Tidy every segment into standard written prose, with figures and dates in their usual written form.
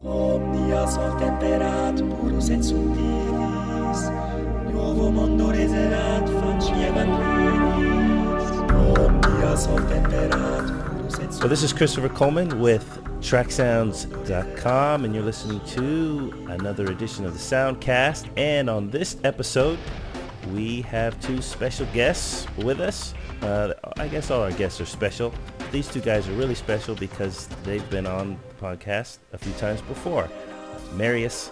Omnia sol temperat purus et subtilis, novo mondo reserat faciem aprilis. Omnia sol temperat purus et subtilis. So this is Christopher Coleman with Tracksounds.com, and you're listening to another edition of the SoundCast. And on this episode, we have two special guests with us. I guess all our guests are special. These two guys are really special because they've been on the podcast a few times before. Marius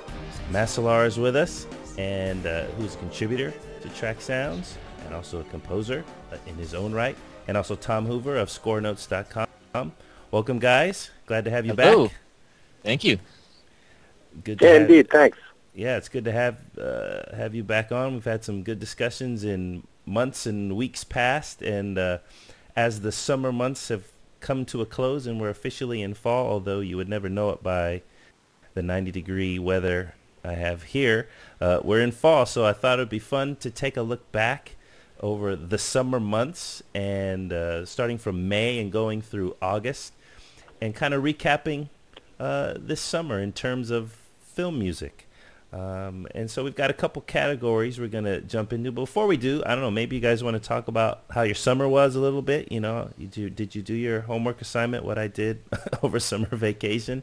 Masalar is with us, and who's a contributor to Tracksounds and also a composer in his own right, and also Tom Hoover of ScoreNotes.com. Welcome, guys. Glad to have you back. Thank you. Good. Yeah, indeed. Thanks. Yeah, it's good to have you back on. We've had some good discussions in months and weeks past, and as the summer months have come to a close and we're officially in fall, although you would never know it by the 90-degree weather I have here, we're in fall, so I thought it would be fun to take a look back over the summer months, and starting from May and going through August, and kind of recapping this summer in terms of film music. And so we've got a couple categories we're going to jump into. Before we do, I don't know, maybe you guys want to talk about how your summer was a little bit. You know, did you do your homework assignment, what I did over summer vacation?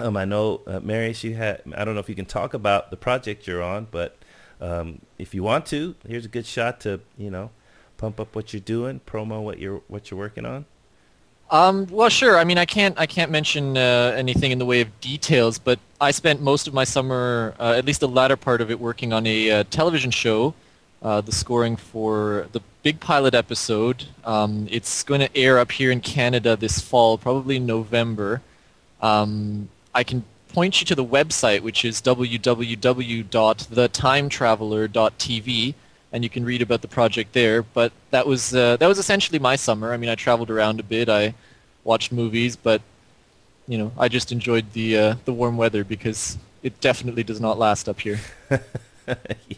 I know, Marius, I don't know if you can talk about the project you're on, but if you want to, here's a good shot to, pump up what you're doing, promo what you're working on. Well, sure. I mean, I can't mention anything in the way of details, but I spent most of my summer, at least the latter part of it, working on a television show, the scoring for the big pilot episode. It's going to air up here in Canada this fall, probably in November. I can point you to the website, which is www.thetimetraveler.tv, and you can read about the project there. But that was essentially my summer. I mean, I traveled around a bit. I watched movies, but I just enjoyed the warm weather because it definitely does not last up here.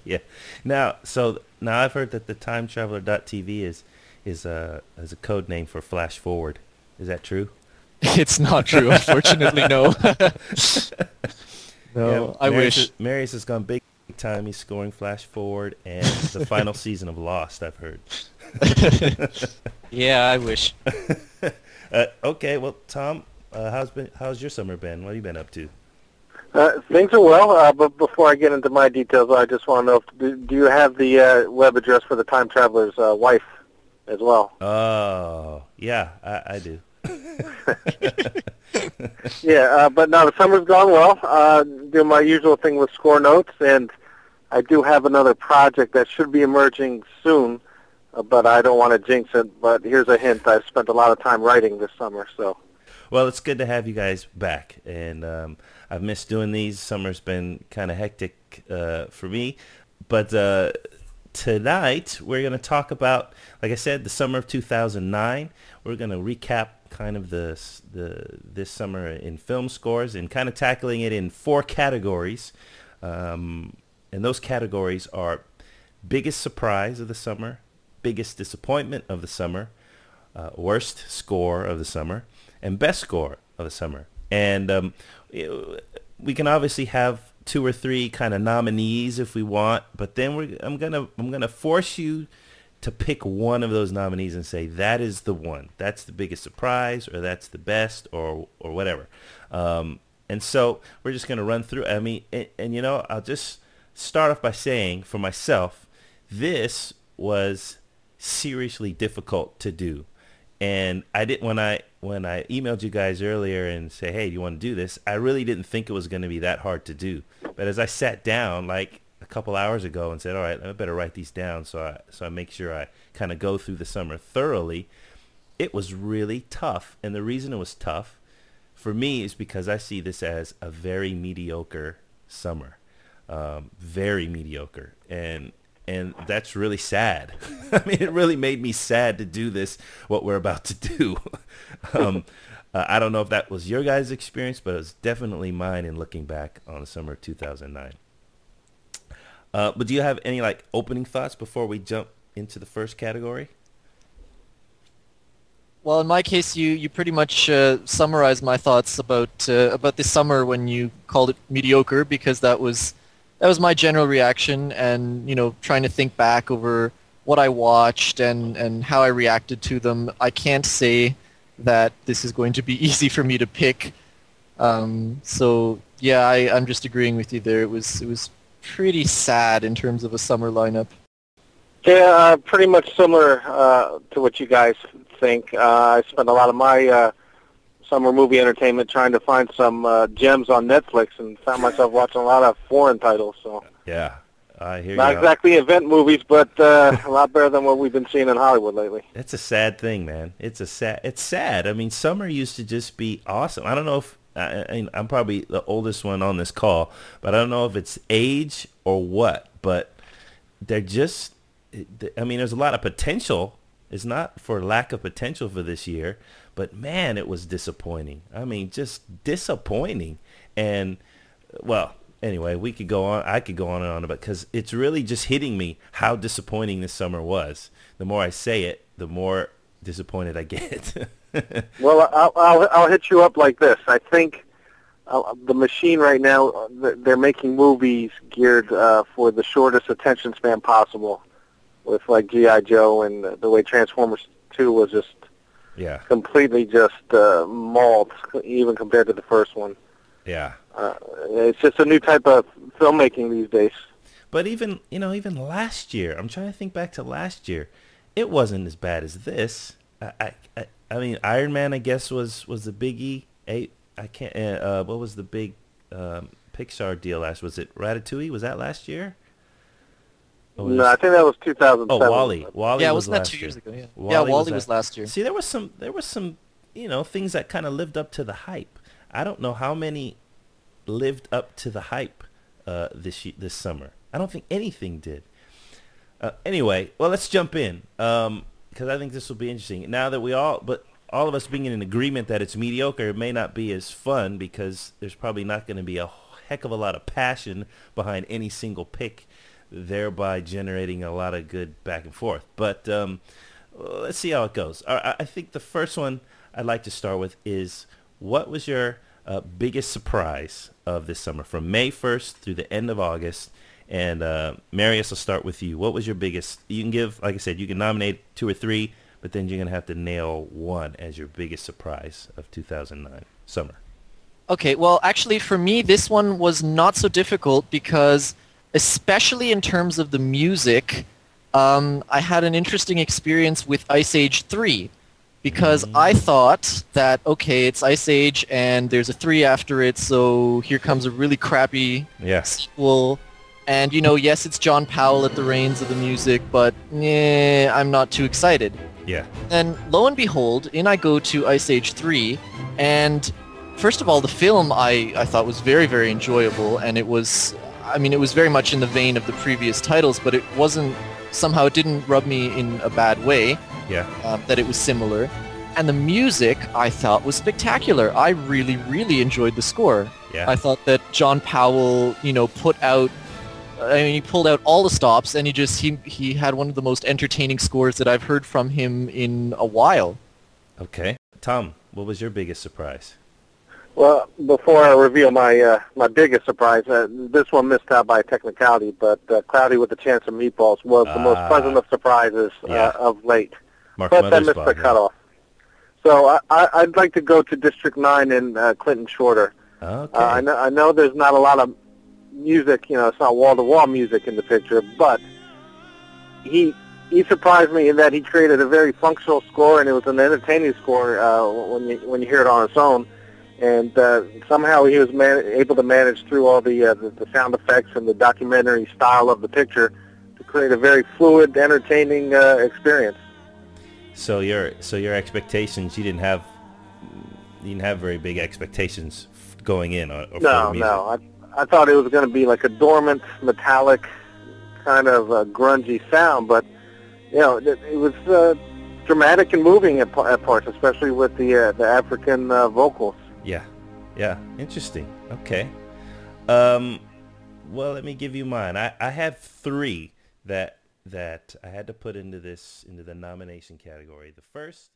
Yeah. Now I've heard that the timetraveler.tv is a code name for Flash Forward. Is that true? It's not true, unfortunately. No. No, yeah, I wish. Marius has gone big time. He's scoring Flash Forward and the final season of Lost, I've heard. Yeah, I wish. Okay, well, Tom, how's your summer been? What have you been up to? Things are well, but before I get into my details, I just want to know, do you have the web address for the Time Traveler's wife as well? Oh, yeah, I do. Yeah, but no, the summer's gone well. Do my usual thing with Score Notes, and I do have another project that should be emerging soon, but I don't want to jinx it. But here's a hint. I've spent a lot of time writing this summer, so. Well, it's good to have you guys back, and I've missed doing these. Summer's been kind of hectic for me, but tonight we're going to talk about, like I said, the summer of 2009. We're going to recap kind of this summer in film scores and kind of tackling it in four categories. And those categories are biggest surprise of the summer, biggest disappointment of the summer, worst score of the summer, and best score of the summer. And we can obviously have two or three kind of nominees if we want, but then I'm gonna force you to pick one of those nominees and say that is the one, that's the biggest surprise, or that's the best, or whatever. And so we're just gonna run through. I mean, and I'll just start off by saying, for myself, this was seriously difficult to do. And I didn't, when I emailed you guys earlier and say, hey, do you want to do this? I really didn't think it was going to be that hard to do. But as I sat down like a couple hours ago and said, all right, I better write these down so I make sure I kind of go through the summer thoroughly, it was really tough. And the reason it was tough for me is because I see this as a very mediocre summer, very mediocre. And that's really sad. I mean, it really made me sad to do this, what we're about to do. I don't know if that was your guys' experience, but it was definitely mine in looking back on the summer of 2009. But do you have any opening thoughts before we jump into the first category? Well, in my case, you pretty much summarized my thoughts about this summer when you called it mediocre, because that was my general reaction, and trying to think back over what I watched and how I reacted to them. I can't say that this is going to be easy for me to pick. So yeah, I'm just agreeing with you there. It was pretty sad in terms of a summer lineup. Yeah, pretty much similar to what you guys think. I spent a lot of my summer movie entertainment trying to find some gems on Netflix, and found myself watching a lot of foreign titles. So Yeah, I hear not you. exactly event movies, but a lot better than what we've been seeing in Hollywood lately. It's a sad thing, man. It's sad. I mean, summer used to just be awesome. I don't know if I'm probably the oldest one on this call, but I don't know if it's age or what. But they're just, I mean, there's a lot of potential. It's not for lack of potential for this year, but man, it was disappointing. I mean, just disappointing. And well, anyway, we could go on. I could go on and on about, because it's really just hitting me how disappointing this summer was. The more I say it, the more disappointed I get. Well, I'll hit you up like this. I think the machine right now, they're making movies geared for the shortest attention span possible, with like G.I. Joe and the way Transformers 2 was just Yeah, completely just mauled, even compared to the first one. yeah. It's just a new type of filmmaking these days. But even last year, I'm trying to think back to last year, it wasn't as bad as this. I mean, Iron Man, I guess, was the biggie. I can't. What was the big Pixar deal last? Was it Ratatouille? Was that last year? Or was No, I think that was 2007. Oh, Wally. Wally Yeah, was wasn't that last 2 year. years ago? Yeah, Wally was last year. See, there was some things that kind of lived up to the hype. I don't know how many lived up to the hype this summer. I don't think anything did. Anyway, well, let's jump in, because I think this will be interesting. Now that all of us being in agreement that it's mediocre, it may not be as fun, because there's probably not going to be a heck of a lot of passion behind any single pick, thereby generating a lot of good back and forth. But let's see how it goes. I think the first one I'd like to start with is, what was your biggest surprise of this summer, from May 1st through the end of August? And Marius, I'll start with you. What was your biggest? You can give, like I said, you can nominate 2 or 3, but then you're going to have to nail one as your biggest surprise of 2009 summer. Okay, well, actually, for me, this one was not so difficult, because especially in terms of the music, I had an interesting experience with Ice Age 3, because I thought that, okay, it's Ice Age and there's a 3 after it, so here comes a really crappy sequel. And, yes, it's John Powell at the reins of the music, but I'm not too excited. Yeah. And lo and behold, in I go to Ice Age 3, and first of all, the film I thought was very, very enjoyable, and it was very much in the vein of the previous titles, but it didn't rub me in a bad way. Yeah. That it was similar. And the music, I thought, was spectacular. I really, really enjoyed the score. Yeah. I thought that John Powell, he pulled out all the stops, and he had one of the most entertaining scores that I've heard from him in a while. Okay. Tom, what was your biggest surprise? Well, before I reveal my biggest surprise, this one missed out by a technicality, but Cloudy with a Chance of Meatballs was the most pleasant of surprises of late. Mark But that missed Mothersbaugh, the cutoff. So I'd like to go to District 9 and Clinton Shorter. Okay. I know there's not a lot of music, it's not wall-to-wall music in the picture, but he surprised me in that he created a very functional score, and it was an entertaining score when you hear it on its own. And somehow he was able to manage through all the sound effects and the documentary style of the picture to create a very fluid, entertaining experience. So your expectations, you didn't have very big expectations going in for the music. No. I thought it was going to be like a dormant, metallic, kind of grungy sound, but it was dramatic and moving at parts, especially with the African vocals. Yeah. Interesting. Okay. Well, let me give you mine. I have 3 that I had to put into the nomination category. The first